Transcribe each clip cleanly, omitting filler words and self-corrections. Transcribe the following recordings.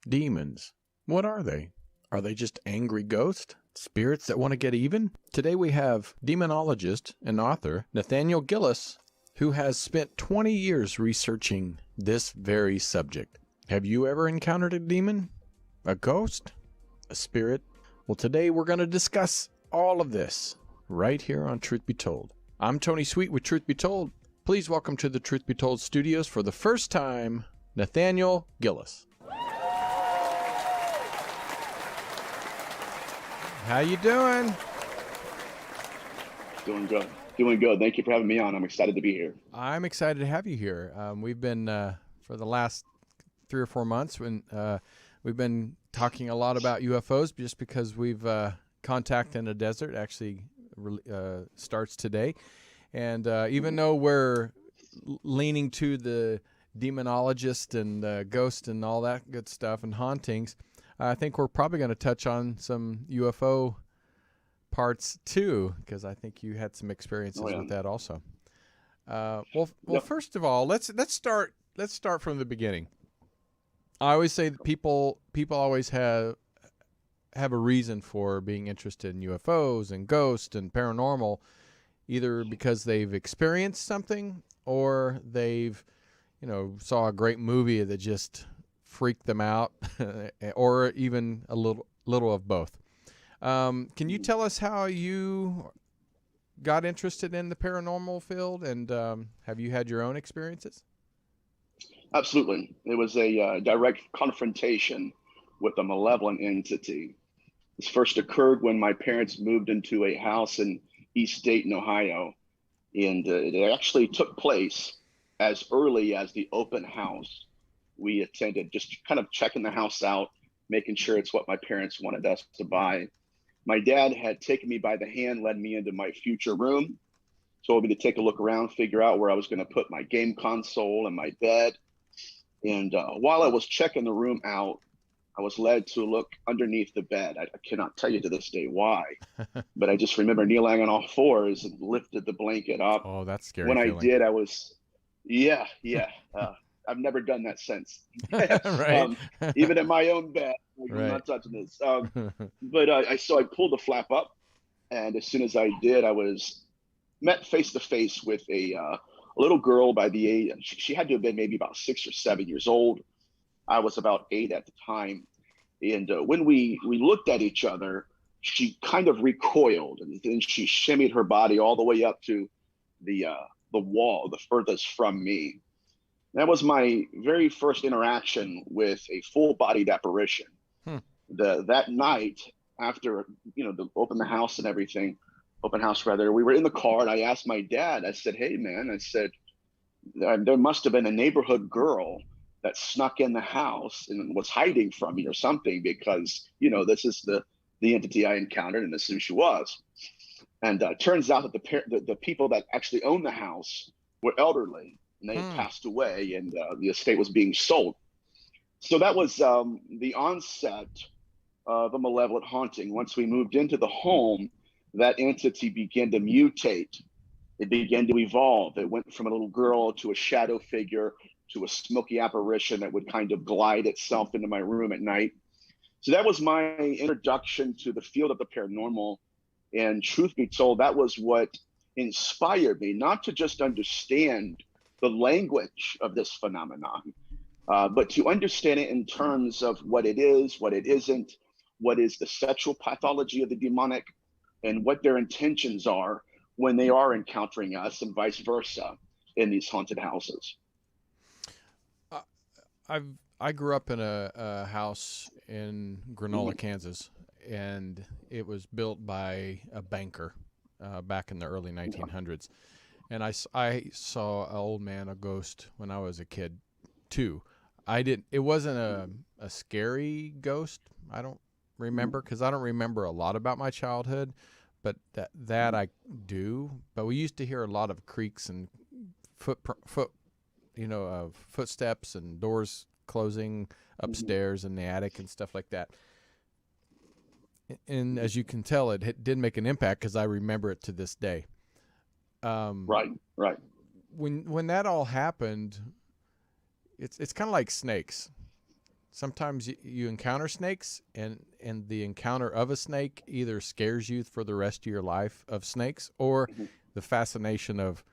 Demons. What are they? Are they just angry ghosts? Spirits that want to get even? Today we have demonologist and author Nathaniel Gillis, who has spent 20 years researching this very subject. Have you ever encountered a demon? A ghost? A spirit? Well, today we're going to discuss all of this right here on Truth Be Told. I'm Tony Sweet with Truth Be Told. Please welcome to the Truth Be Told studios for the first time, Nathaniel Gillis. How you doing? Doing good. Doing good. Thank you for having me on. I'm excited to be here. I'm excited to have you here. We've been, for the last 3 or 4 months, we've been talking a lot about UFOs just because we've Contact in the Desert actually starts today. And even though we're leaning to the demonologist and ghost and all that good stuff and hauntings, I think we're probably going to touch on some UFO parts too, because I think you had some experiences with that also. First of all, let's start from the beginning. I always say that people always have a reason for being interested in UFOs and ghosts and paranormal, either because they've experienced something or they've, saw a great movie that just freaked them out, or even a little of both. Can you tell us how you got interested in the paranormal field, and have you had your own experiences? Absolutely. It was a direct confrontation with a malevolent entity. This first occurred when my parents moved into a house in East Dayton, Ohio, and it actually took place as early as the open house we attended, just kind of checking the house out, making sure it's what my parents wanted us to buy. My dad had taken me by the hand, led me into my future room, told me to take a look around, figure out where I was going to put my game console and my bed. And while I was checking the room out, I was led to look underneath the bed. I cannot tell you to this day why, but I just remember kneeling on all fours and lifted the blanket up. Oh, that's scary. When feeling. I did, I was, yeah. I've never done that since. Right. Even in my own bed, I'm Right. not touching this. But I pulled the flap up, and as soon as I did, I was met face to face with a little girl by the age. She had to have been maybe about 6 or 7 years old. I was about 8 at the time, and when we looked at each other, she kind of recoiled, and then she shimmied her body all the way up to the wall, the furthest from me. That was my very first interaction with a full-bodied apparition. That night, after the open house, we were in the car, and I asked my dad. I said, "Hey, man," I said, "there must have been a neighborhood girl that snuck in the house and was hiding from me or something, because this is the entity I encountered, and this is who she was." And turns out that the people that actually owned the house were elderly. And they had passed away, and the estate was being sold. So that was the onset of a malevolent haunting. Once we moved into the home, that entity began to mutate. It began to evolve. It went from a little girl to a shadow figure to a smoky apparition that would kind of glide itself into my room at night. So that was my introduction to the field of the paranormal. And truth be told, that was what inspired me not to just understand the language of this phenomenon, but to understand it in terms of what it is, what it isn't, what is the sexual pathology of the demonic, and what their intentions are when they are encountering us, and vice versa in these haunted houses. I grew up in a house in Granola, Kansas, and it was built by a banker back in the early 1900s. And I saw an old man, a ghost, when I was a kid, too. It wasn't a scary ghost. I don't remember, because I don't remember a lot about my childhood, but that I do. But we used to hear a lot of creaks and footsteps and doors closing upstairs in the attic and stuff like that. And as you can tell, it did make an impact, because I remember it to this day. Right. When that all happened, it's kind of like snakes. sometimes you encounter snakes, and the encounter of a snake either scares you for the rest of your life of snakes, or the fascination of,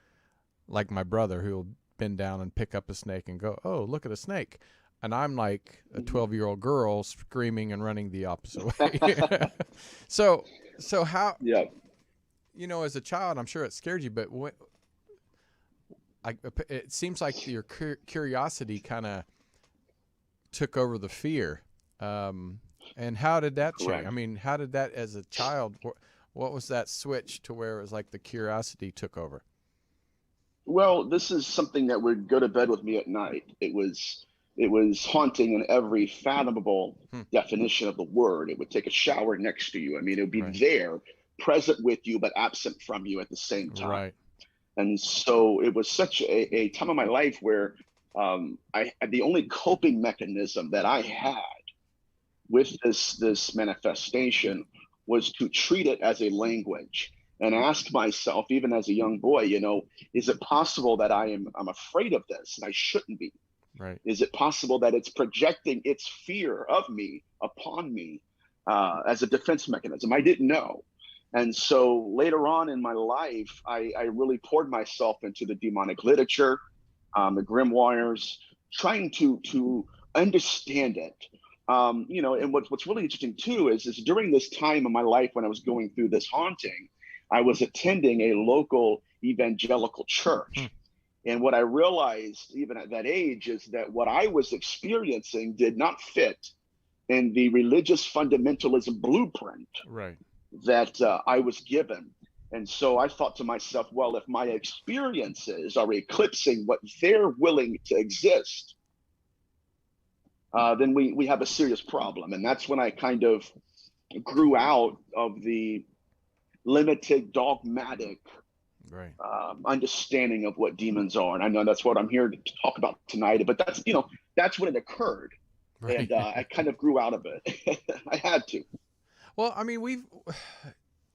like my brother, who'll bend down and pick up a snake and go, "Oh, look at a snake." And I'm like a 12-year-old girl screaming and running the opposite way. So how, Yeah. as a child, I'm sure it scared you, but it seems like your curiosity kind of took over the fear. And how did that change? Correct. I mean, how did that, as a child, what was that switch to where it was like the curiosity took over? Well, this is something that would go to bed with me at night. It was haunting in every fathomable definition of the word. It would take a shower next to you. I mean, it would be Right. there, present with you, but absent from you at the same time. Right. And so it was such a time of my life where the only coping mechanism that I had with this manifestation was to treat it as a language and ask myself, even as a young boy, is it possible that I'm afraid of this and I shouldn't be? Right. Is it possible that it's projecting its fear of me upon me as a defense mechanism? I didn't know. And so later on in my life, I really poured myself into the demonic literature, the grimoires, trying to understand it. And what's really interesting too is during this time of my life when I was going through this haunting, I was attending a local evangelical church. And what I realized even at that age is that what I was experiencing did not fit in the religious fundamentalism blueprint Right. that I was given. And so I thought to myself, well, if my experiences are eclipsing what they're willing to exist, then we have a serious problem. And that's when I kind of grew out of the limited, dogmatic Right. understanding of what demons are. And I know that's what I'm here to talk about tonight, but that's when it occurred. Right. And I kind of grew out of it. I had to. Well, I mean,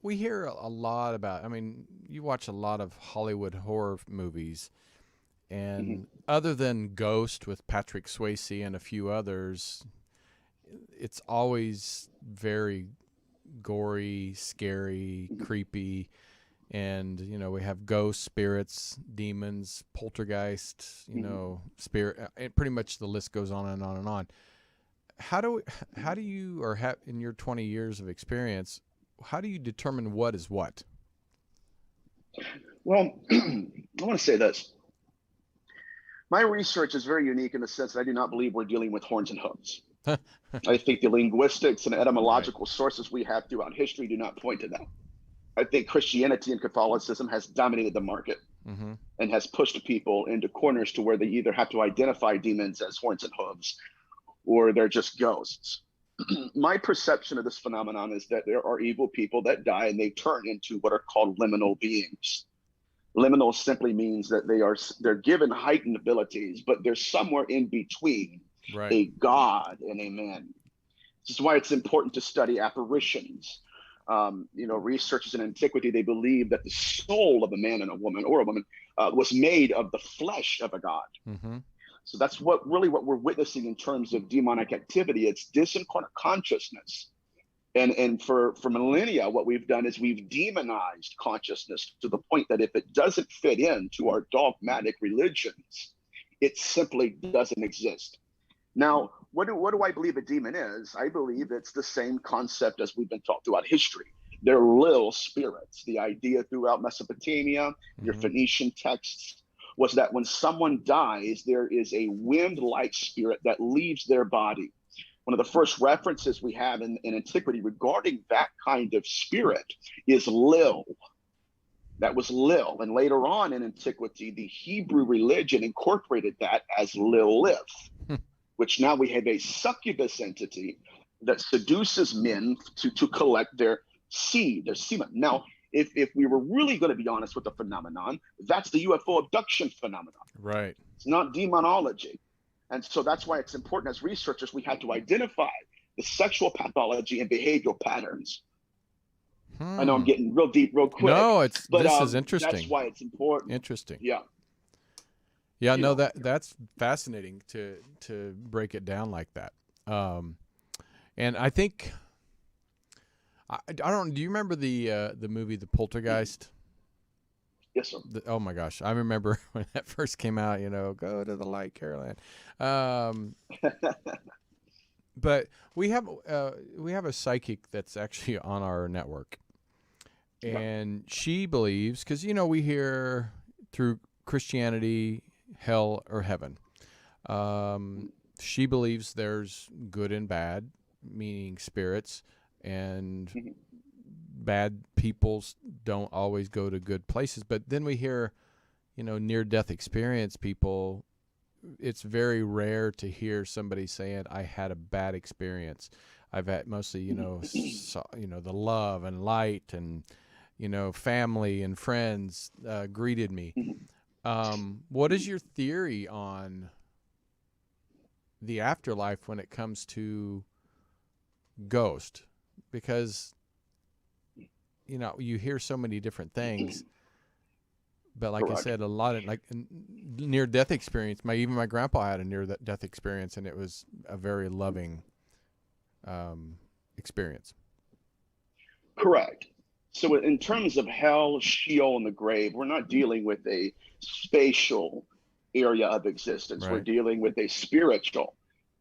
we hear a lot about, I mean, you watch a lot of Hollywood horror movies, and other than Ghost with Patrick Swayze and a few others, it's always very gory, scary, creepy. And, we have ghosts, spirits, demons, poltergeist, spirit, and pretty much the list goes on and on and on. How do you, or in your 20 years of experience, how do you determine what is what? Well, I want to say this. My research is very unique in the sense that I do not believe we're dealing with horns and hooves. I think the linguistics and etymological sources we have throughout history do not point to that. I think Christianity and Catholicism has dominated the market and has pushed people into corners to where they either have to identify demons as horns and hooves or they're just ghosts. My perception of this phenomenon is that there are evil people that die and they turn into what are called liminal beings. Liminal simply means that they're given heightened abilities, but they're somewhere in between a god and a man. This is why it's important to study apparitions. Researchers in antiquity, they believe that the soul of a man and a woman, or a woman, was made of the flesh of a god. So that's what we're witnessing in terms of demonic activity. It's disincarnate consciousness. And for millennia, what we've done is we've demonized consciousness to the point that if it doesn't fit into our dogmatic religions, it simply doesn't exist. Now, what do I believe a demon is? I believe it's the same concept as we've been taught throughout history. They're little spirits. The idea throughout Mesopotamia, your Phoenician texts, was that when someone dies, there is a wind-like spirit that leaves their body. One of the first references we have in antiquity regarding that kind of spirit is Lil. That was Lil. And later on in antiquity, the Hebrew religion incorporated that as Lilith, which now we have a succubus entity that seduces men to collect their seed, their semen. Now, if we were really going to be honest with the phenomenon, that's the UFO abduction phenomenon. Right. It's not demonology. And so that's why it's important as researchers, we had to identify the sexual pathology and behavioral patterns. I know I'm getting real deep real quick. No, this is interesting. That's why it's important. Interesting. Yeah. Yeah, no, that's fascinating to break it down like that. And I think I don't. Do you remember the movie The Poltergeist? Yes, sir. Oh my gosh, I remember when that first came out. Go to the light, Caroline. But we have a psychic that's actually on our network, and she believes, because we hear through Christianity hell or heaven. She believes there's good and bad, meaning spirits, and bad people don't always go to good places. But then we hear, near-death experience people. It's very rare to hear somebody saying, I had a bad experience. I've had mostly, the love and light and, family and friends greeted me. What is your theory on the afterlife when it comes to ghost? Because, you hear so many different things. But like Correct. I said, a lot of near-death experience. Even my grandpa had a near-death experience, and it was a very loving experience. Correct. So in terms of hell, Sheol, and the grave, we're not dealing with a spatial area of existence. Right. We're dealing with a spiritual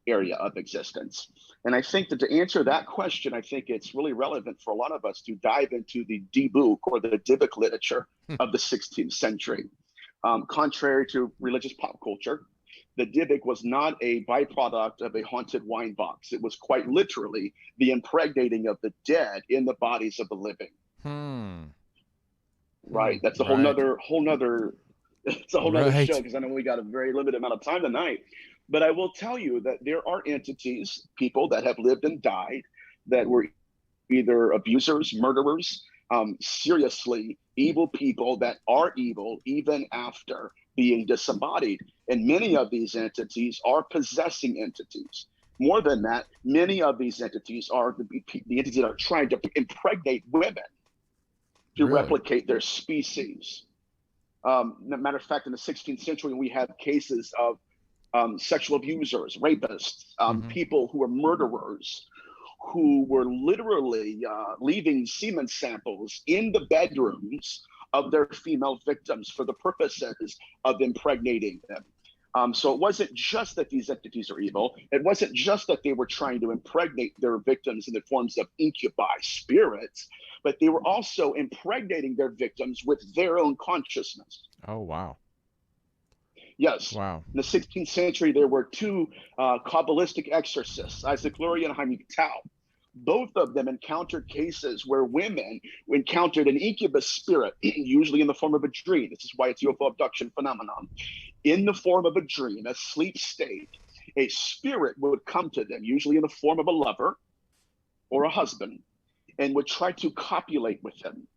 area of existence. And I think that to answer that question, I think it's really relevant for a lot of us to dive into the Dibuk or the Dybbuk literature of the 16th century. Contrary to religious pop culture, the Dybbuk was not a byproduct of a haunted wine box. It was quite literally the impregnating of the dead in the bodies of the living. Right. That's a whole nother it's a whole nother show, because I know we got a very limited amount of time tonight. But I will tell you that there are entities, people that have lived and died, that were either abusers, murderers, seriously evil people that are evil even after being disembodied. And many of these entities are possessing entities. More than that, many of these entities are the entities that are trying to impregnate women to replicate their species. Matter of fact, in the 16th century, we have cases of sexual abusers, rapists, people who were murderers, who were literally leaving semen samples in the bedrooms of their female victims for the purposes of impregnating them. So it wasn't just that these entities are evil. It wasn't just that they were trying to impregnate their victims in the forms of incubi spirits, but they were also impregnating their victims with their own consciousness. Oh, wow. Yes. Wow. In the 16th century, there were two Kabbalistic exorcists, Isaac Lurie and Jaime Tao. Both of them encountered cases where women encountered an incubus spirit, usually in the form of a dream. This is why it's UFO abduction phenomenon. In the form of a dream, a sleep state, a spirit would come to them, usually in the form of a lover or a husband, and would try to copulate with them.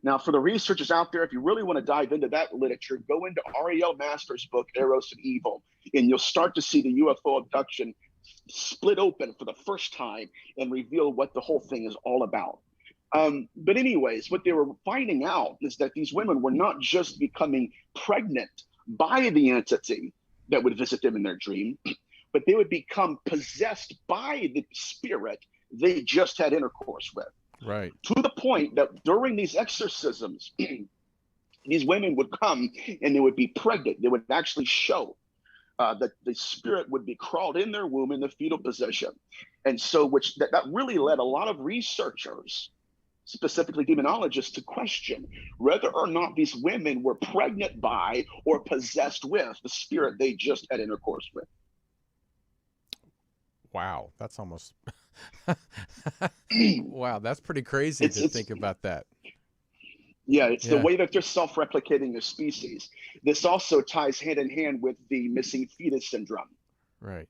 Now, for the researchers out there, if you really want to dive into that literature, go into Ariel Master's book, Eros and Evil, and you'll start to see the UFO abduction split open for the first time and reveal what the whole thing is all about. But anyways, what they were finding out is that these women were not just becoming pregnant by the entity that would visit them in their dream, but they would become possessed by the spirit they just had intercourse with. Right. To the point that during these exorcisms, these women would come and they would be pregnant. They would actually show that the spirit would be crawled in their womb in the fetal position. And so that really led a lot of researchers, specifically demonologists, to question whether or not these women were pregnant by or possessed with the spirit they just had intercourse with. Wow. That's almost... Wow, that's pretty crazy to think about that. Yeah, it's the way that they're self-replicating their species. This also ties hand in hand with the missing fetus syndrome. Right.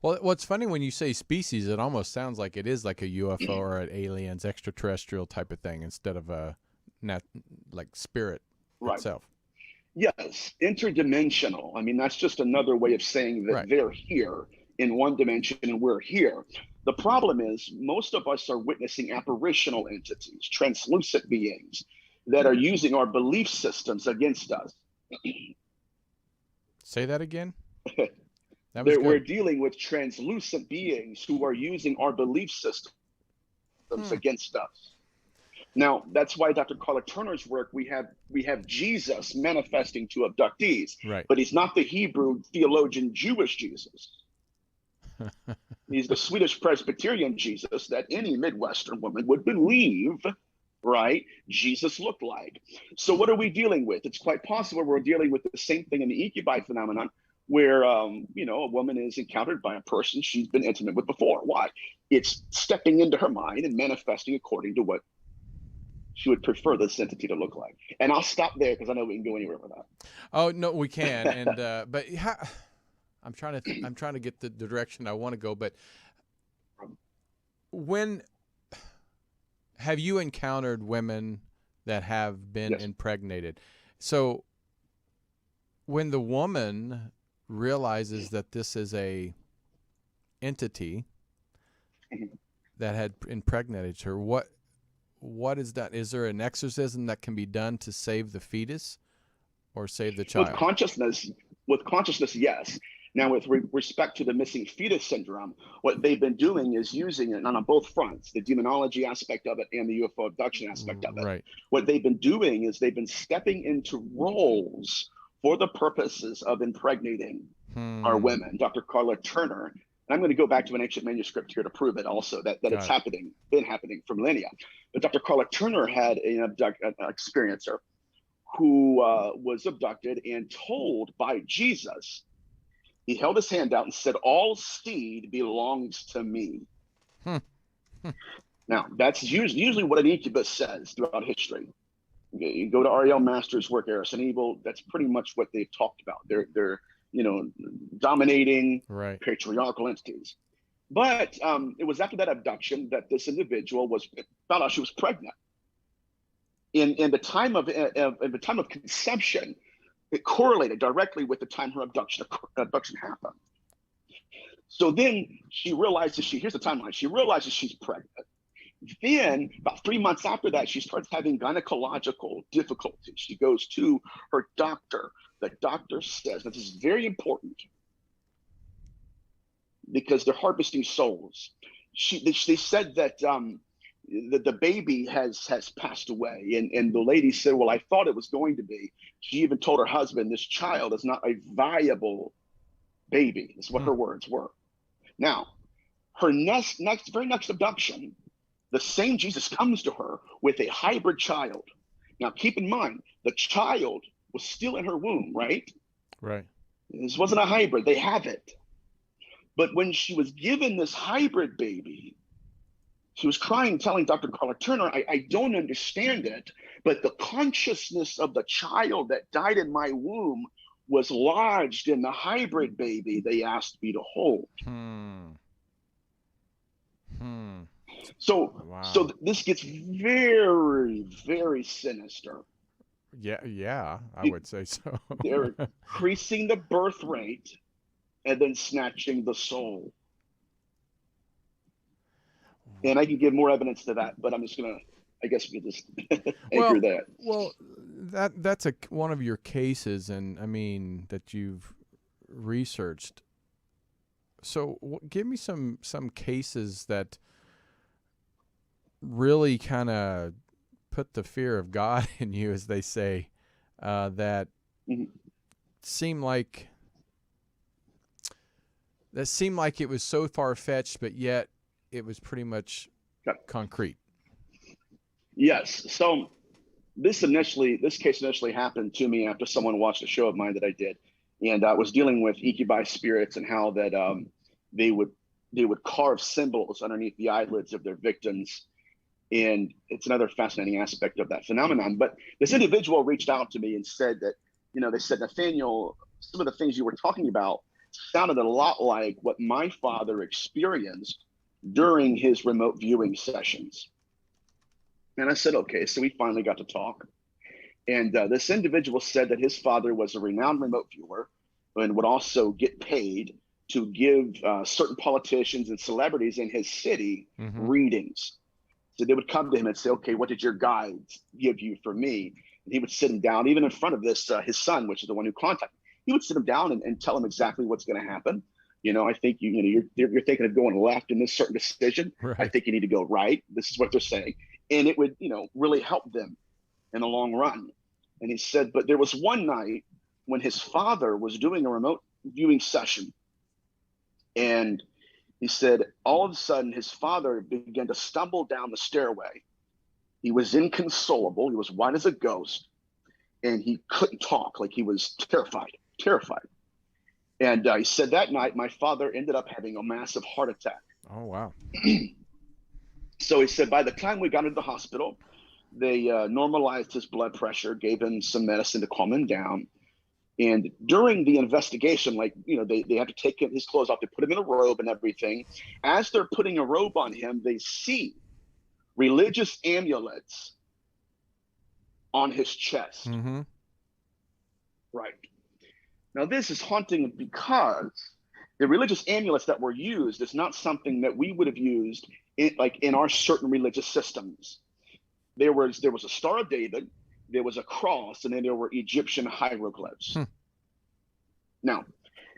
Well, what's funny when you say species, it almost sounds like it is like a UFO or an aliens, extraterrestrial type of thing instead of a like spirit itself. Yes, interdimensional. I mean, that's just another way of saying that they're here in one dimension and we're here. The problem is most of us are witnessing apparitional entities, translucent beings that are using our belief systems against us. Say that again? That was We're good. dealing with translucent beings who are using our belief systems against us. Now, that's why Dr. Carla Turner's work, we have Jesus manifesting to abductees, Right. but he's not the Hebrew theologian Jewish Jesus. He's the Swedish Presbyterian Jesus that any Midwestern woman would believe, right, Jesus looked like. So what are we dealing with? It's quite possible we're dealing with the same thing in the incubi phenomenon, where a woman is encountered by a person she's been intimate with before. Why? It's stepping into her mind and manifesting according to what she would prefer this entity to look like. And I'll stop there because I know we can go anywhere with that. Oh no, we can. And but I'm trying to get the direction I want to go. But when have you encountered women that have been Yes. impregnated? So when the woman realizes that this is a entity that had impregnated her, what is that? Is there an exorcism that can be done to save the fetus or save the child? With consciousness, yes. Now, with respect to the missing fetus syndrome, what they've been doing is using it on both fronts, the demonology aspect of it and the UFO abduction aspect of it. Right. What they've been doing is they've been stepping into roles for the purposes of impregnating our women. Dr. Carla Turner, and I'm going to go back to an ancient manuscript here to prove it also, that it's been happening for millennia. But Dr. Carla Turner had an experiencer who was abducted and told by Jesus, he held his hand out and said, "All seed belongs to me." Now, that's usually what an incubus says throughout history. You go to Ariel Masters' work, Eris and Evil, that's pretty much what they've talked about. They're dominating patriarchal entities. But it was after that abduction that this individual found out she was pregnant. In the time of conception, it correlated directly with the time her abduction happened. So then she realizes here's the timeline. She realizes she's pregnant. Then about 3 months after that, she starts having gynecological difficulties. She goes to her doctor. The doctor says, this is very important because they're harvesting souls. They said that the baby has passed away. And the lady said, well, I thought it was going to be. She even told her husband, this child is not a viable baby. That's what her words were. Now, her very next abduction, the same Jesus comes to her with a hybrid child. Now, keep in mind, the child was still in her womb, right? Right. This wasn't a hybrid. They have it. But when she was given this hybrid baby, she was crying, telling Dr. Carla Turner, I don't understand it, but the consciousness of the child that died in my womb was lodged in the hybrid baby they asked me to hold. So this gets very, very sinister. Yeah, I would say so. They're increasing the birth rate and then snatching the soul. And I can give more evidence to that, but I'm just gonna, I guess we can just anchor that. Well, that's one of your cases, and I mean that you've researched. So give me some cases that really kind of put the fear of God in you, as they say, that seem like it was so far-fetched, but yet it was pretty much concrete. Yes. So this case initially happened to me after someone watched a show of mine that I did, and I was dealing with incubi spirits and how that they would carve symbols underneath the eyelids of their victims. And it's another fascinating aspect of that phenomenon. But this individual reached out to me and said that, they said, Nathaniel, some of the things you were talking about sounded a lot like what my father experienced during his remote viewing sessions. And I said, okay, so we finally got to talk. And this individual said that his father was a renowned remote viewer and would also get paid to give certain politicians and celebrities in his city readings. So they would come to him and say, okay, what did your guides give you for me? And he would sit him down, even in front of this, his son, which is the one who contacted him. He would sit him down and tell him exactly what's going to happen. I think you're thinking of going left in this certain decision. I Right. think you need to go right. This is what they're saying. And it would, really help them in the long run. And he said, but there was one night when his father was doing a remote viewing session. And he said, all of a sudden, his father began to stumble down the stairway. He was inconsolable. He was white as a ghost. And he couldn't talk, like he was terrified. And he said that night, my father ended up having a massive heart attack. Oh, wow. So he said, by the time we got into the hospital, they normalized his blood pressure, gave him some medicine to calm him down. And during the investigation, they have to take his clothes off, they put him in a robe and everything. As they're putting a robe on him, they see religious amulets on his chest. Mm-hmm. Right. Now, this is haunting because the religious amulets that were used is not something that we would have used in our certain religious systems. There was a Star of David, there was a cross, and then there were Egyptian hieroglyphs. Now,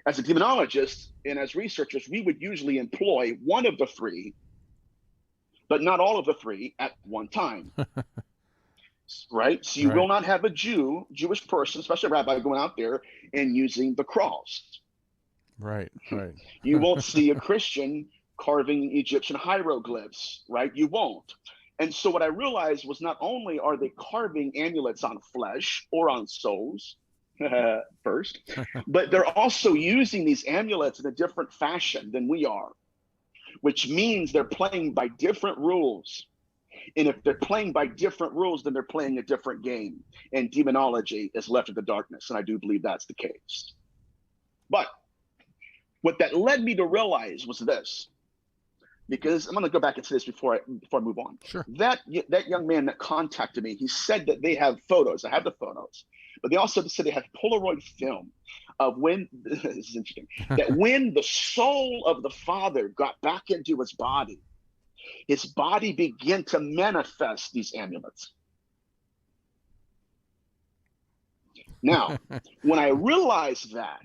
as a demonologist and as researchers, we would usually employ one of the three, but not all of the three at one time. Right? So you will not have a Jewish person, especially a rabbi, going out there and using the cross. Right. You won't see a Christian carving Egyptian hieroglyphs, right? You won't. And so what I realized was not only are they carving amulets on flesh or on souls first, but they're also using these amulets in a different fashion than we are, which means they're playing by different rules. And if they're playing by different rules, then they're playing a different game. And demonology is left in the darkness. And I do believe that's the case. But what that led me to realize was this, because I'm going to go back into this before I move on. Sure. That young man that contacted me, he said that they have photos. I have the photos. But they also said they have Polaroid film of when, this is interesting, that when the soul of the father got back into his body began to manifest these amulets. Now, when I realized that,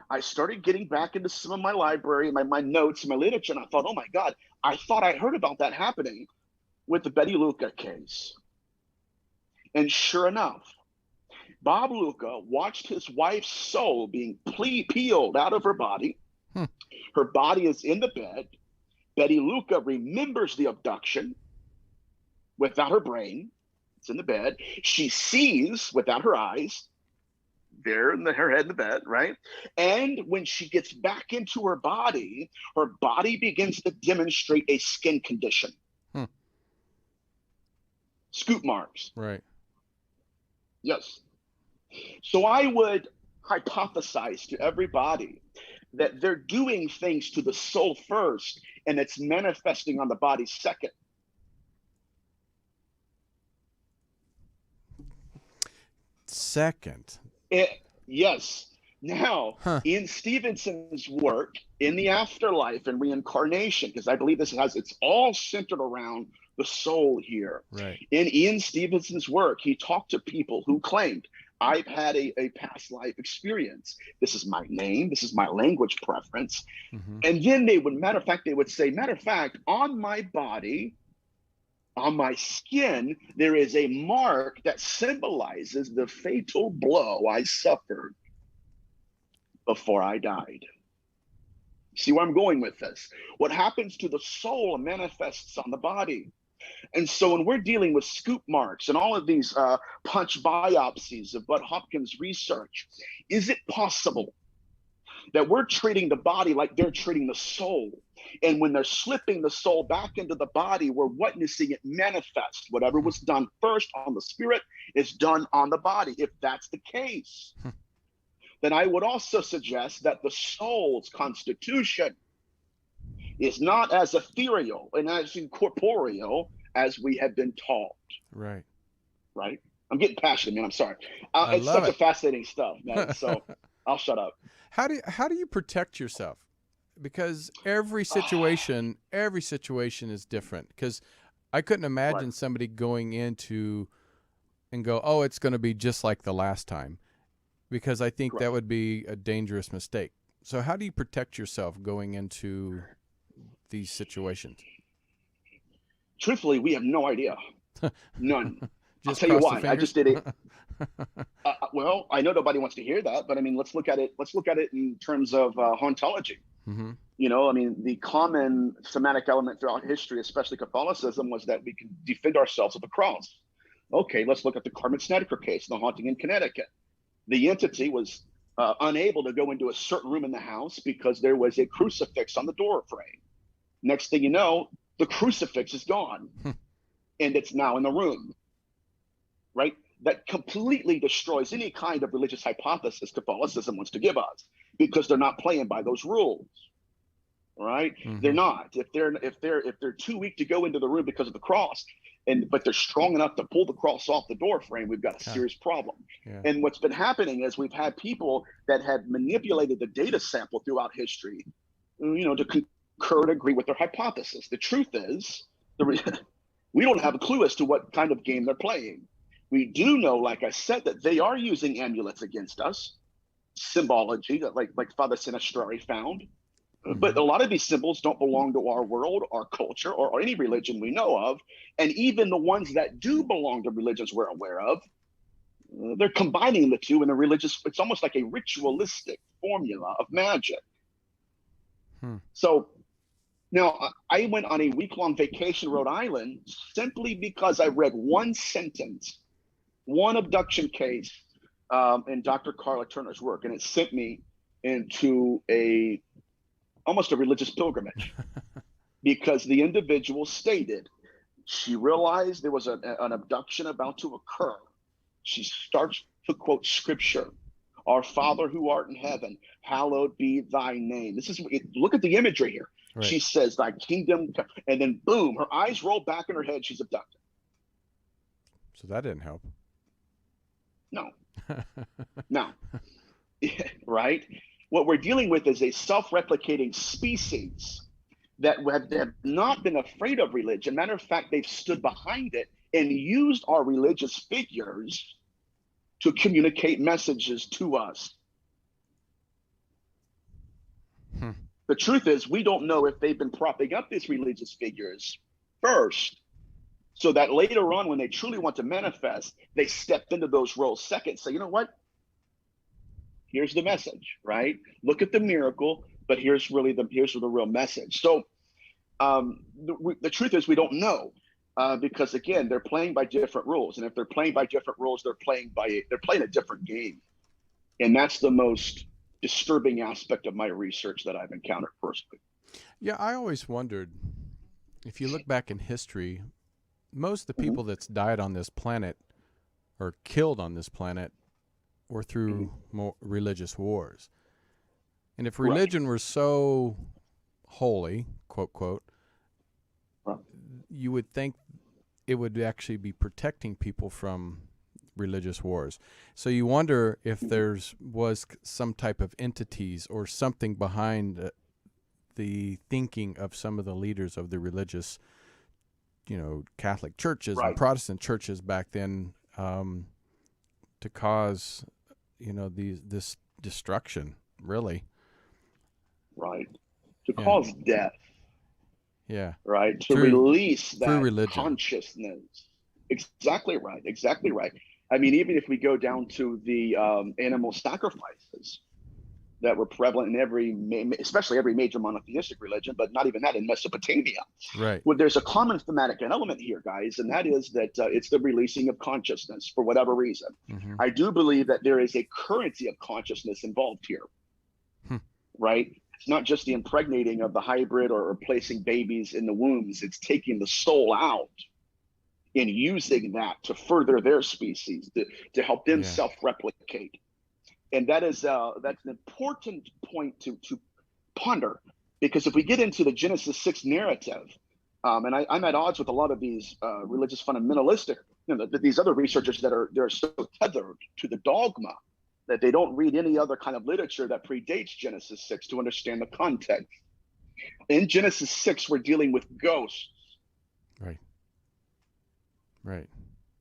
I started getting back into some of my library, my notes, my literature, and I thought, oh my God, I thought I heard about that happening with the Betty Luca case. And sure enough, Bob Luca watched his wife's soul being peeled out of her body. Her body is in the bed. Betty Luca remembers the abduction without her brain. It's in the bed. She sees without her eyes. There in her head in the bed, right? And when she gets back into her body begins to demonstrate a skin condition. Scoop marks. Right. Yes. So I would hypothesize to everybody that they're doing things to the soul first, and it's manifesting on the body second. Yes. Now, in Stevenson's work in the afterlife and reincarnation, because I believe it's all centered around the soul here. Right. In Ian Stevenson's work, he talked to people who claimed, I've had a past life experience. This is my name. This is my language preference. And then they would say, on my body, on my skin, there is a mark that symbolizes the fatal blow I suffered before I died. See where I'm going with this? What happens to the soul manifests on the body. And so when we're dealing with scoop marks and all of these punch biopsies of Bud Hopkins research, is it possible that we're treating the body like they're treating the soul? And when they're slipping the soul back into the body, we're witnessing it manifest. Whatever was done first on the spirit is done on the body. If that's the case, then I would also suggest that the soul's constitution is not as ethereal and as incorporeal as we have been taught. Right. I'm getting passionate, man. I'm sorry. It's love such it. a fascinating stuff, man. So I'll shut up. How do you protect yourself? Because every situation is different. Because I couldn't imagine somebody going into and go, oh, it's going to be just like the last time. Because I think that would be a dangerous mistake. So how do you protect yourself going into these situations? Truthfully, we have no idea. None. I'll Just tell you cross the why. I fingers? just did it. Well, I know nobody wants to hear that, but I mean, let's look at it. Let's look at it in terms of hauntology. Mm-hmm. You know, I mean, the common thematic element throughout history, especially Catholicism, was that we can defend ourselves with the cross. Okay, let's look at the Carmen Snedeker case, the haunting in Connecticut. The entity was unable to go into a certain room in the house because there was a crucifix on the door frame. Next thing you know, the crucifix is gone and it's now in the room, right? That completely destroys any kind of religious hypothesis Catholicism wants to give us because they're not playing by those rules. Right? Mm-hmm. They're not. If they're too weak to go into the room because of the cross, but they're strong enough to pull the cross off the door frame, we've got a serious problem. Yeah. And what's been happening is we've had people that have manipulated the data sample throughout history, you know, to concur and agree with their hypothesis. The truth is, we don't have a clue as to what kind of game they're playing. We do know, like I said, that they are using amulets against us, symbology that like Father Sinistrari found. But a lot of these symbols don't belong to our world, our culture, or any religion we know of. And even the ones that do belong to religions we're aware of, they're combining the two in a religious, it's almost like a ritualistic formula of magic. So now I went on a week-long vacation in Rhode Island simply because I read one sentence, one abduction case in Dr. Carla Turner's work, and it sent me into almost a religious pilgrimage because the individual stated she realized there was an abduction about to occur. She starts to quote scripture, "Our Father who art in heaven, hallowed be thy name." This is, look at the imagery here. Right. She says, "Thy kingdom," and then boom, her eyes roll back in her head. She's abducted. So that didn't help. No. No. Right? What we're dealing with is a self-replicating species that have not been afraid of religion. Matter of fact, they've stood behind it and used our religious figures to communicate messages to us. The truth is, we don't know if they've been propping up these religious figures first, so that later on, when they truly want to manifest, they step into those roles second. So you know what? Here's the message, right? Look at the miracle, but here's the real message. So the truth is we don't know because again, they're playing by different rules, and if they're playing by different rules, they're playing a different game, and that's the most disturbing aspect of my research that I've encountered personally. Yeah, I always wondered, if you look back in history, most of the people that's died on this planet or killed on this planet were through more religious wars. And if religion were so holy, quote, quote, you would think it would actually be protecting people from religious wars. So you wonder if was some type of entities or something behind the thinking of some of the leaders of the religious, you know, Catholic churches and Protestant churches back then to cause, you know, this destruction, really. Right. To cause death. Yeah. Right. To release that religion. Consciousness. Exactly right. Exactly right. I mean, even if we go down to the animal sacrifices that were prevalent in especially every major monotheistic religion, but not even that in Mesopotamia. Right. Well, there's a common thematic element here, guys, and that is that it's the releasing of consciousness for whatever reason. I do believe that there is a currency of consciousness involved here, right? It's not just the impregnating of the hybrid or placing babies in the wombs. It's taking the soul out and using that to further their species, to help them self-replicate. And that's an important point to ponder, because if we get into the Genesis 6 narrative, and I'm at odds with a lot of these religious fundamentalistic, you know, these other researchers they're so tethered to the dogma that they don't read any other kind of literature that predates Genesis 6 to understand the context. In Genesis 6, we're dealing with ghosts. Right.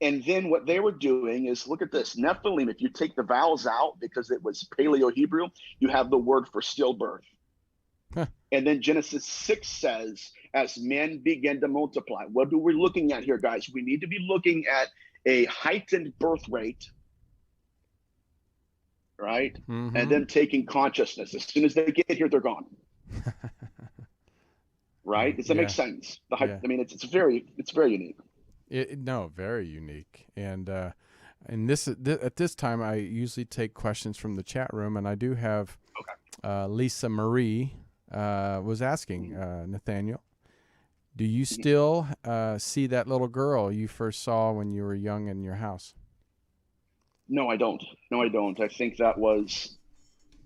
And then what they were doing is, look at this, Nephilim, if you take the vowels out, because it was Paleo-Hebrew, you have the word for stillbirth. Huh. And then Genesis 6 says, as men begin to multiply. What are we looking at here, guys? We need to be looking at a heightened birth rate, right? Mm-hmm. And then taking consciousness. As soon as they get here, they're gone. Right? Does that make sense? I mean, it's very unique. No, very unique. And this at this time, I usually take questions from the chat room, and I do have Lisa Marie was asking Nathaniel, do you still see that little girl you first saw when you were young in your house? No, I don't. No, I don't. I think that was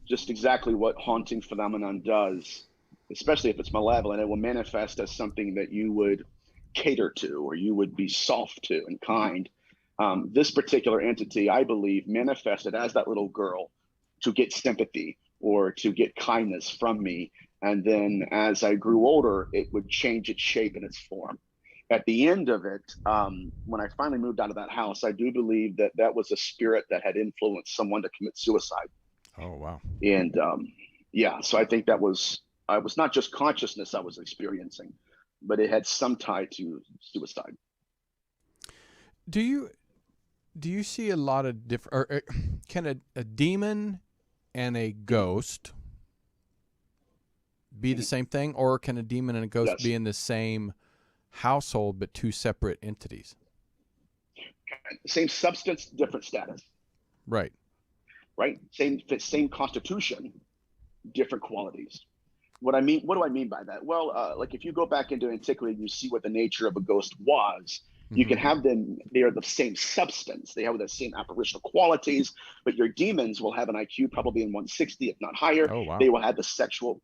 just exactly what haunting phenomenon does, especially if it's malevolent. It will manifest as something that you would cater to, or you would be soft to and kind. This particular entity, I believe, manifested as that little girl to get sympathy or to get kindness from me. And then as I grew older, it would change its shape and its form. At the end of it, when I finally moved out of that house, I do believe that that was a spirit that had influenced someone to commit suicide. Oh, wow. And so I think I was not just consciousness I was experiencing, but it had some tie to suicide. Do you see a lot of different, or can a demon and a ghost be the same thing, or can a demon and a ghost be in the same household but two separate entities? Same substance, different status. Right. Same constitution, different qualities. What do I mean by that? Well, like if you go back into antiquity, you see what the nature of a ghost was. You can have them, they are the same substance. They have the same apparitional qualities, but your demons will have an IQ probably in 160, if not higher. Oh, wow. They will have the sexual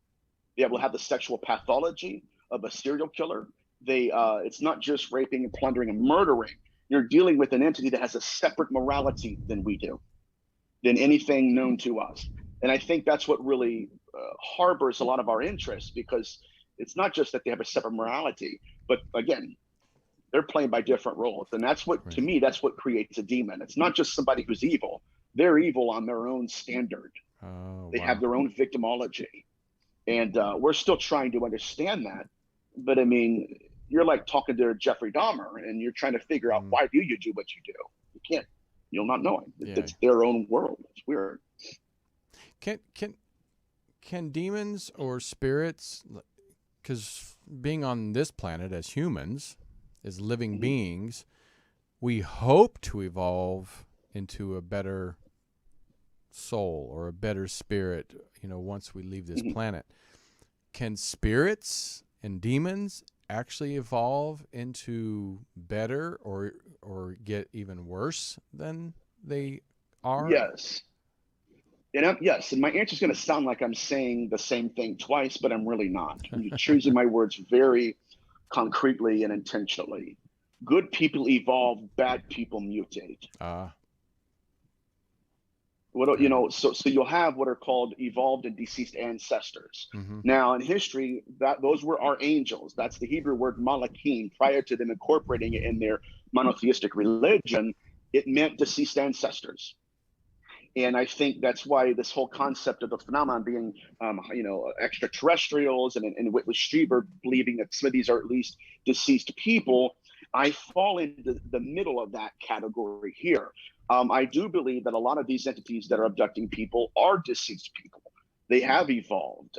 pathology of a serial killer. It's not just raping and plundering and murdering. You're dealing with an entity that has a separate morality than we do, than anything known to us. And I think that's what really harbors a lot of our interest, because it's not just that they have a separate morality, but again, they're playing by different roles. And that's what, to me, that's what creates a demon. It's not just somebody who's evil. They're evil on their own standard. They have their own victimology. And we're still trying to understand that. But I mean, you're like talking to Jeffrey Dahmer and you're trying to figure out why do you do what you do? You can't. You'll not know it. It's their own world. It's weird. Can demons or spirits, because being on this planet as humans, as living beings, we hope to evolve into a better soul or a better spirit, once we leave this planet. Can spirits and demons actually evolve into better or get even worse than they are? Yes. Yes, and my answer is going to sound like I'm saying the same thing twice, but I'm really not. I'm choosing my words very concretely and intentionally. Good people evolve, bad people mutate. So you'll have what are called evolved and deceased ancestors. Now in history, those were our angels. That's the Hebrew word malachim. Prior to them incorporating it in their monotheistic religion, it meant deceased ancestors. And I think that's why this whole concept of the phenomenon being, extraterrestrials and Whitley Strieber believing that some of these are at least deceased people, I fall into the middle of that category here. I do believe that a lot of these entities that are abducting people are deceased people. They have evolved.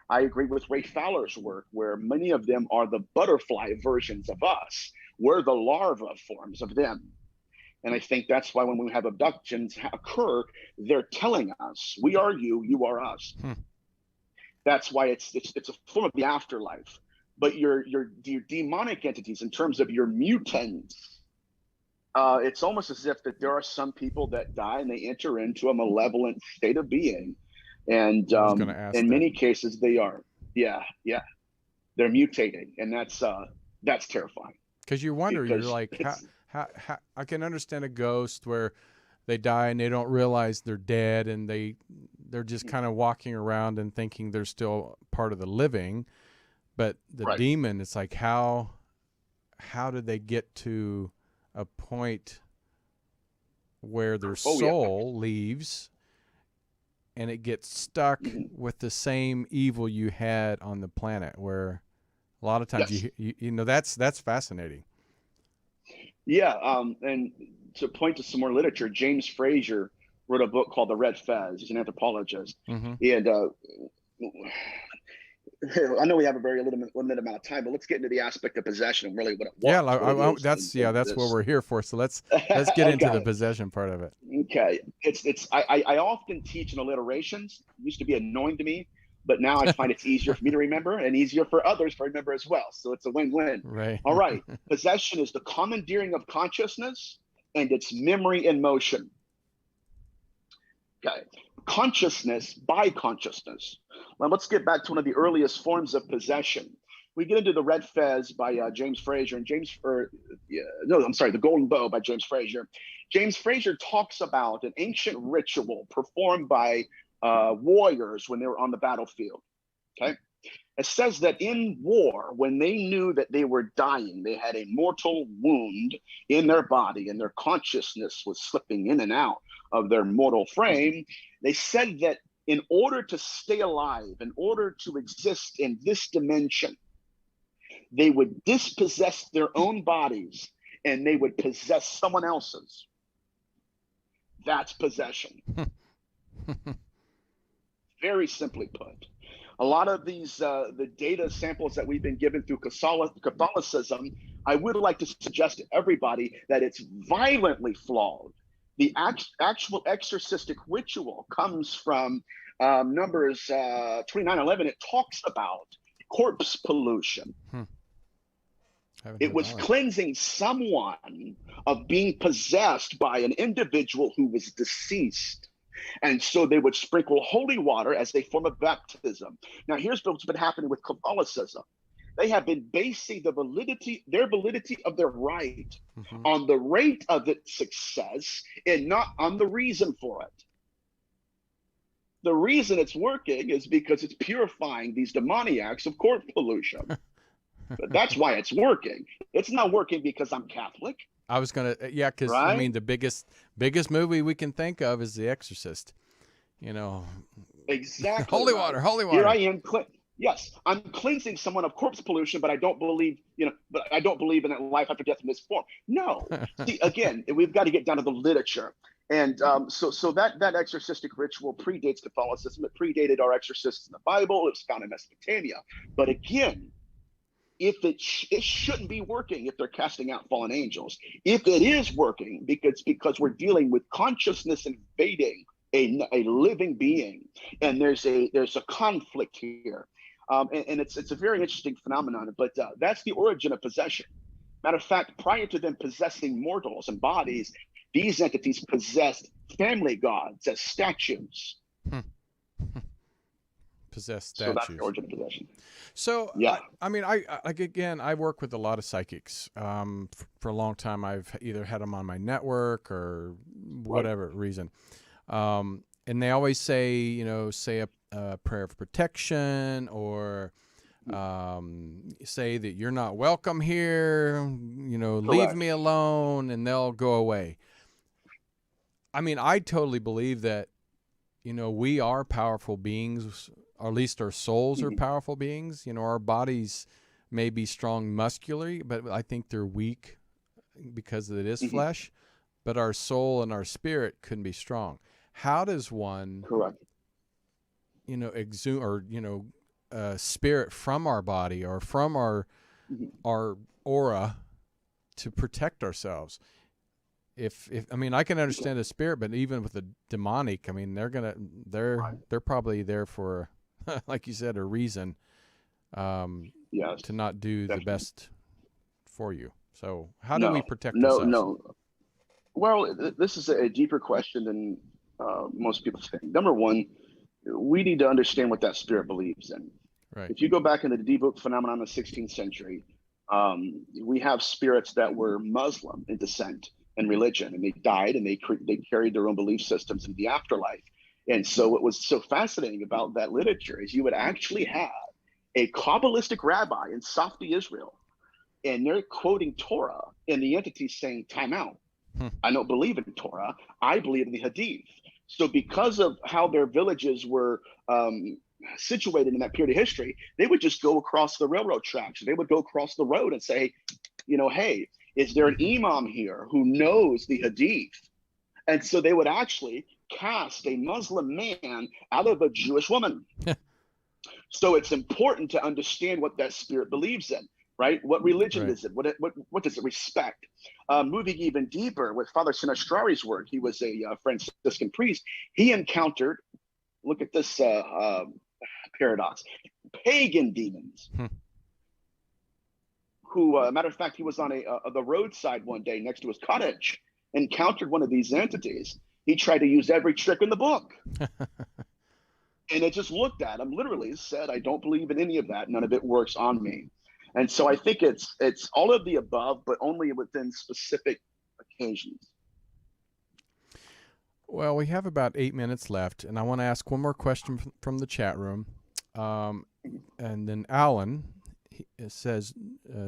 I agree with Ray Fowler's work, where many of them are the butterfly versions of us. We're the larva forms of them. And I think that's why when we have abductions occur, they're telling us, we are you, you are us. That's why it's a form of the afterlife. But your demonic entities, in terms of your mutants, it's almost as if that there are some people that die and they enter into a malevolent state of being. And in many cases they are. Yeah. They're mutating. And that's terrifying. Because you wonder, you're like, how I can understand a ghost where they die and they don't realize they're dead and they're just kind of walking around and thinking they're still part of the living. But the demon, it's like, how did they get to a point where their Oh, yeah. soul leaves and it gets stuck with the same evil you had on the planet, where a lot of times Yes. you know, that's fascinating. Yeah. And to point to some more literature, James Frazier wrote a book called The Red Fez. He's an anthropologist. Mm-hmm. And I know we have a very limited amount of time, but let's get into the aspect of possession and really what it Yeah, was, what it is. that's what This. we're here for. So let's get into the Okay. possession part of it. Okay. I often teach in alliterations. It used to be annoying to me, but now I find it's easier for me to remember and easier for others to remember as well. So it's a win-win. Right. All right. Possession is the commandeering of consciousness and its memory in motion. Okay. Consciousness by consciousness. Now let's get back to one of the earliest forms of possession. We get into the Red Fez by James Frazier, and the Golden Bow by James Frazier. James Frazier talks about an ancient ritual performed by warriors when they were on the battlefield. Okay. It says that in war, when they knew that they were dying, they had a mortal wound in their body and their consciousness was slipping in and out of their mortal frame, they said that in order to stay alive, in order to exist in this dimension, they would dispossess their own bodies and they would possess someone else's. That's possession. Very simply put. A lot of these, the data samples that we've been given through Catholicism, I would like to suggest to everybody that it's violently flawed. The actual exorcistic ritual comes from Numbers 29:11. It talks about corpse pollution. It was cleansing someone of being possessed by an individual who was deceased. And so they would sprinkle holy water as a form of baptism. Now, here's what's been happening with Catholicism. They have been basing their validity of their rite on the rate of its success and not on the reason for it. The reason it's working is because it's purifying these demoniacs of corpse pollution. But that's why it's working. It's not working because I'm Catholic. I was gonna, yeah, because right? I mean the biggest movie we can think of is The Exorcist. You know, exactly. Holy right. water, holy water. Here I am. Yes, I'm cleansing someone of corpse pollution, but I don't believe, but I don't believe in that life after death in this form. No. See, again, we've got to get down to the literature. And so that exorcistic ritual predates Catholicism. It predated our exorcists in the Bible. It was found in Mesopotamia. But again, if it shouldn't be working if they're casting out fallen angels. If it is working, because we're dealing with consciousness invading a living being, and there's a conflict here, and it's a very interesting phenomenon. But that's the origin of possession. Matter of fact, prior to them possessing mortals and bodies, these entities possessed family gods as statues. Possessed statues. So that's the origin of possession. So yeah, I mean, I work with a lot of psychics. For a long time, I've either had them on my network or whatever reason. And they always say, say a prayer of protection, or say that you're not welcome here. Leave me alone, and they'll go away. I mean, I totally believe that, we are powerful beings. Or at least our souls are powerful beings. Our bodies may be strong muscularly, but I think they're weak because it is flesh. But our soul and our spirit couldn't be strong. How does one, exude or spirit from our body or from our aura to protect ourselves? If I mean, I can understand a spirit, but even with the demonic, I mean, they're probably there for, like you said, a reason, to not do the best for you. So how do we protect ourselves? No. Well, this is a deeper question than most people think. Number one, we need to understand what that spirit believes in. Right. If you go back into the deep phenomenon of the 16th century, we have spirits that were Muslim in descent and religion, and they died, and they carried their own belief systems into the afterlife. And so what was so fascinating about that literature is you would actually have a Kabbalistic rabbi in Safed, Israel, and they're quoting Torah, and the entity's saying, time out. I don't believe in Torah. I believe in the Hadith. So because of how their villages were situated in that period of history, they would just go across the railroad tracks. They would go across the road and say, hey, is there an imam here who knows the Hadith? And so they would actually cast a Muslim man out of a Jewish woman. So it's important to understand what that spirit believes in, right? What religion is it? What does it respect? Moving even deeper with Father Sinastrari's work, he was a Franciscan priest. He encountered, look at this paradox, pagan demons. Who, matter of fact, he was on the roadside one day next to his cottage, encountered one of these entities. He tried to use every trick in the book. And it just looked at him, literally said, I don't believe in any of that. None of it works on me. And so I think it's all of the above, but only within specific occasions. Well, we have about 8 minutes left, and I want to ask one more question from the chat room. And then Alan says,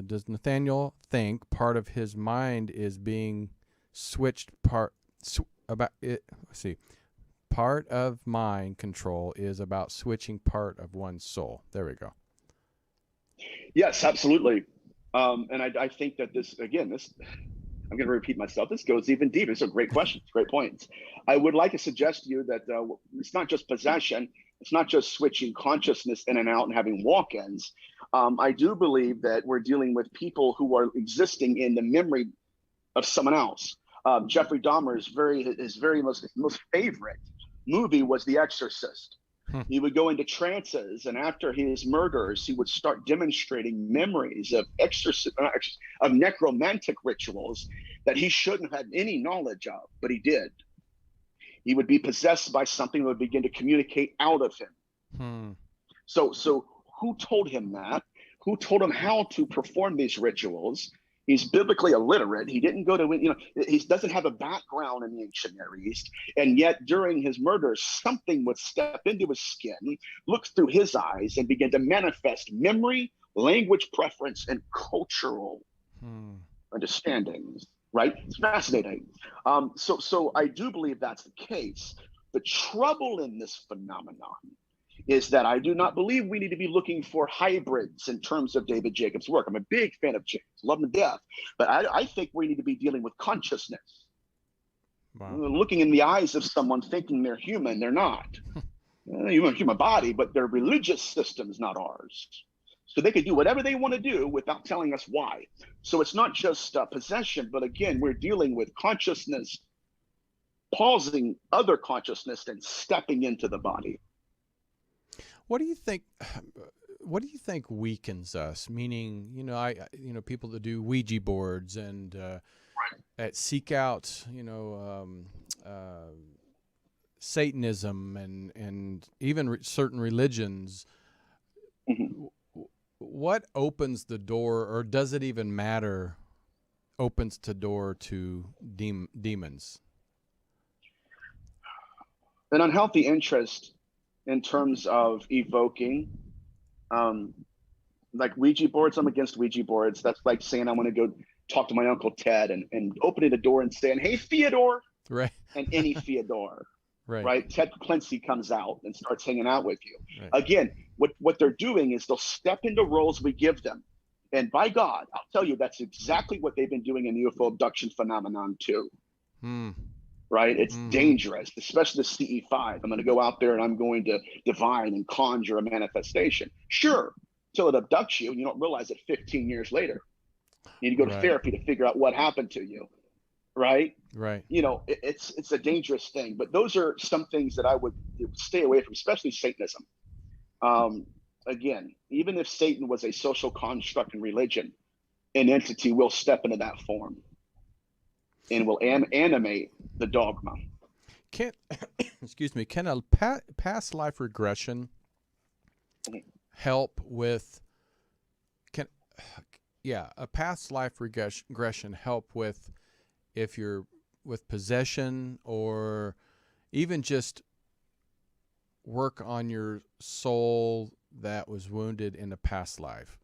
does Nathaniel think part of his mind is being switched part of mind control is about switching part of one's soul? There we go. Yes, absolutely. And I think that I'm going to repeat myself. This goes even deeper. It's a great question. It's great points. I would like to suggest to you that it's not just possession. It's not just switching consciousness in and out and having walk-ins. I do believe that we're dealing with people who are existing in the memory of someone else. Jeffrey Dahmer's most favorite movie was The Exorcist. He would go into trances, and after his murders, he would start demonstrating memories of of necromantic rituals that he shouldn't have had any knowledge of, but he did. He would be possessed by something that would begin to communicate out of him. So who told him that? Who told him how to perform these rituals? He's biblically illiterate. He didn't go to, he doesn't have a background in the ancient Near East. And yet during his murders, something would step into his skin, look through his eyes, and begin to manifest memory, language preference, and cultural understandings, right? It's fascinating. So I do believe that's the case. The trouble in this phenomenon is that I do not believe we need to be looking for hybrids in terms of David Jacobs' work. I'm a big fan of James, love him to death, but I think we need to be dealing with consciousness. Wow. Looking in the eyes of someone thinking they're human, they're not. Human body, but their religious system is not ours. So they can do whatever they want to do without telling us why. So it's not just possession, but again, we're dealing with consciousness, pausing other consciousness and stepping into the body. What do you think? What do you think weakens us? Meaning, people that do Ouija boards and seek out, Satanism and even certain religions. Mm-hmm. What opens the door, or does it even matter? Opens the door to demons. An unhealthy interest in terms of evoking, like Ouija boards. I'm against Ouija boards. That's like saying I want to go talk to my Uncle Ted and opening the door and saying, hey, Theodore, right? And any Theodore, right? Ted Quincy comes out and starts hanging out with you. Right. Again, what they're doing is they'll step into roles we give them. And by God, I'll tell you, that's exactly what they've been doing in the UFO abduction phenomenon too. Right? It's dangerous, especially the CE5. I'm going to go out there and I'm going to divine and conjure a manifestation. Sure, till it abducts you and you don't realize it 15 years later. You need to go to therapy to figure out what happened to you. Right? Right. It's a dangerous thing. But those are some things that I would stay away from, especially Satanism. Again, even if Satan was a social construct in religion, an entity will step into that form and will animate the dogma. Can a past life regression help with? A past life regression help with if you're with possession, or even just work on your soul that was wounded in a past life?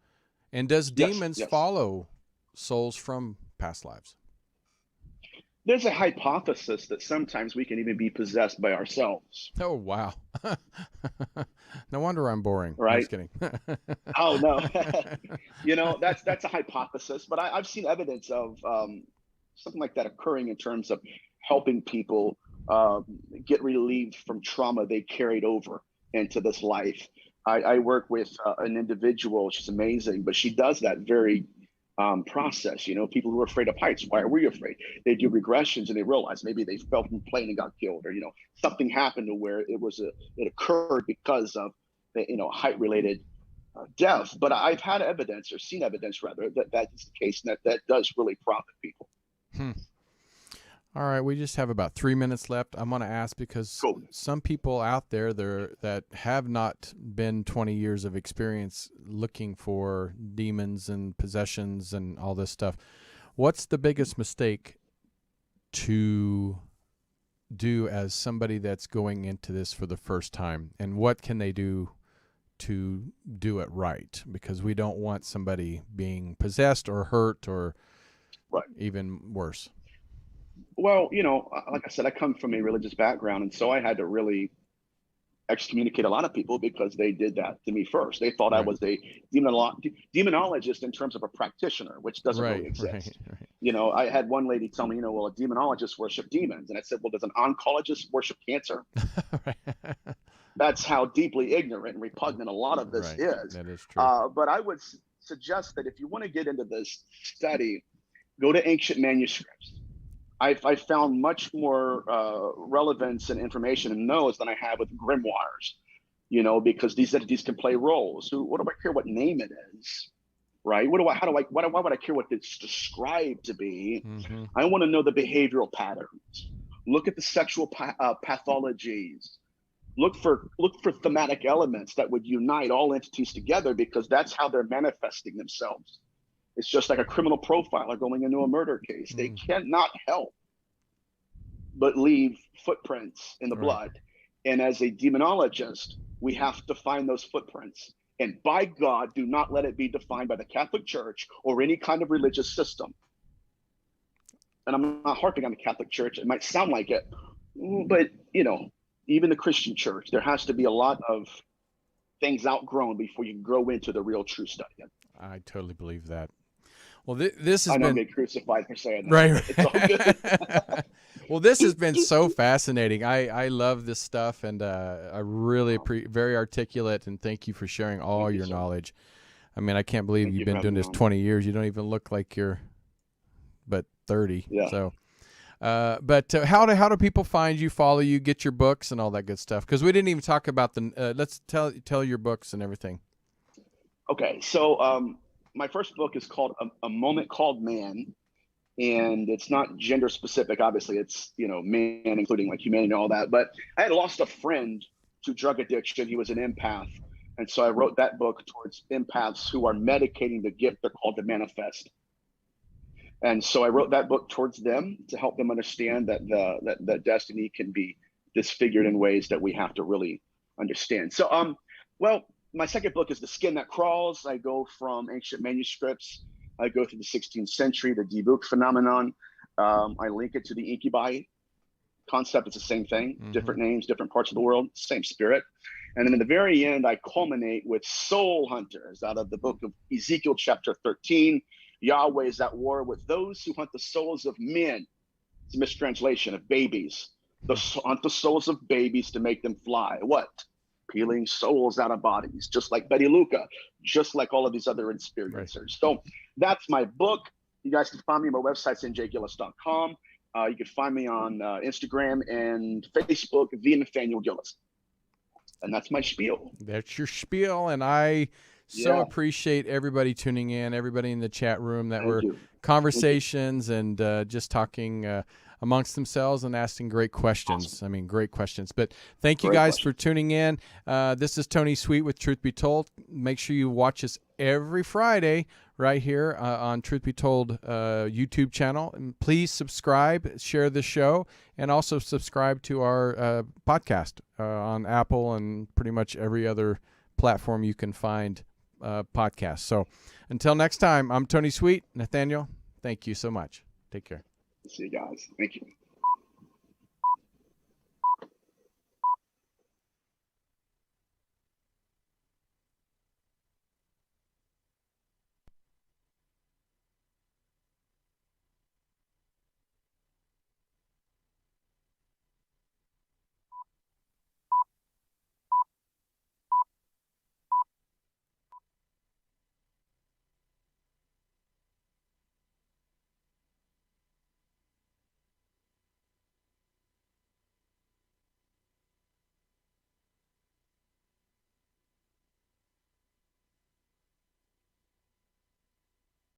And does demons follow souls from past lives? There's a hypothesis that sometimes we can even be possessed by ourselves. Oh, wow. No wonder I'm boring. I'm Right? just kidding. Oh no, that's a hypothesis, but I've seen evidence of something like that occurring in terms of helping people get relieved from trauma they carried over into this life. I work with an individual. She's amazing, but she does that very process. People who are afraid of heights. Why are we afraid? They do regressions and they realize maybe they fell from a plane and got killed, or something happened to where it occurred because of height related death. But I've had evidence, or seen evidence rather, that is the case, and that does really profit people. All right, we just have about 3 minutes left. I'm going to ask because Cool. some people out there that have not been 20 years of experience looking for demons and possessions and all this stuff. What's the biggest mistake to do as somebody that's going into this for the first time, and what can they do to do it right? Because we don't want somebody being possessed or hurt or even worse. Well, like I said, I come from a religious background, and so I had to really excommunicate a lot of people because they did that to me first. They thought I was a demonologist in terms of a practitioner, which doesn't really exist. Right. I had one lady tell me, well, a demonologist worship demons. And I said, well, does an oncologist worship cancer? That's how deeply ignorant and repugnant a lot of this is. That is true. But I would suggest that if you want to get into this study, go to ancient manuscripts. I found much more relevance and information in those than I have with grimoires, because these entities can play roles. So what do I care what name it is, right? Why would I care what it's described to be? Mm-hmm. I want to know the behavioral patterns. Look at the sexual pathologies. Look for thematic elements that would unite all entities together, because that's how they're manifesting themselves. It's just like a criminal profiler going into a murder case. They cannot help but leave footprints in the blood. And as a demonologist, we have to find those footprints. And by God, do not let it be defined by the Catholic Church or any kind of religious system. And I'm not harping on the Catholic Church. It might sound like it, but even the Christian Church, there has to be a lot of things outgrown before you can grow into the real true study. I totally believe that. Well, this has I know been get crucified for saying that. Right. It's all good. Well, this has been so fascinating. I love this stuff, and I really very articulate, and thank you for sharing all your knowledge. I mean, I can't believe you've been doing this 20 years. You don't even look like you're but 30. Yeah. So, but how do people find you, follow you, get your books and all that good stuff? Because we didn't even talk about let's tell your books and everything. Okay, so my first book is called A Moment Called Man, and it's not gender specific. Obviously, it's man, including like humanity and all that. But I had lost a friend to drug addiction. He was an empath, and so I wrote that book towards empaths who are medicating the gift they're called to manifest. And so I wrote that book towards them to help them understand that that destiny can be disfigured in ways that we have to really understand. So, my second book is The Skin That Crawls. I go from ancient manuscripts. I go through the 16th century, the debug phenomenon. I link it to the incubi concept. It's the same thing, different names, different parts of the world, same spirit. And then in the very end, I culminate with soul hunters out of the book of Ezekiel chapter 13. Yahweh is at war with those who hunt the souls of men. It's a mistranslation of babies. Hunt the souls of babies to make them fly. What? Peeling souls out of bodies, just like Betty Luca, just like all of these other experiencers. Right. So that's my book. You guys can find me on my website, njgillis.com. You can find me on Instagram and Facebook, the Nathaniel Gillis. And that's my spiel. That's your spiel. And I so appreciate everybody tuning in, everybody in the chat room that were conversations and just talking amongst themselves and asking great questions. Awesome. I mean, great questions. But thank you guys for tuning in. This is Tony Sweet with Truth Be Told. Make sure you watch us every Friday right here on Truth Be Told YouTube channel. And please subscribe, share the show, and also subscribe to our podcast on Apple and pretty much every other platform you can find podcast. So until next time, I'm Tony Sweet. Nathaniel, thank you so much. Take care. See you guys. Thank you.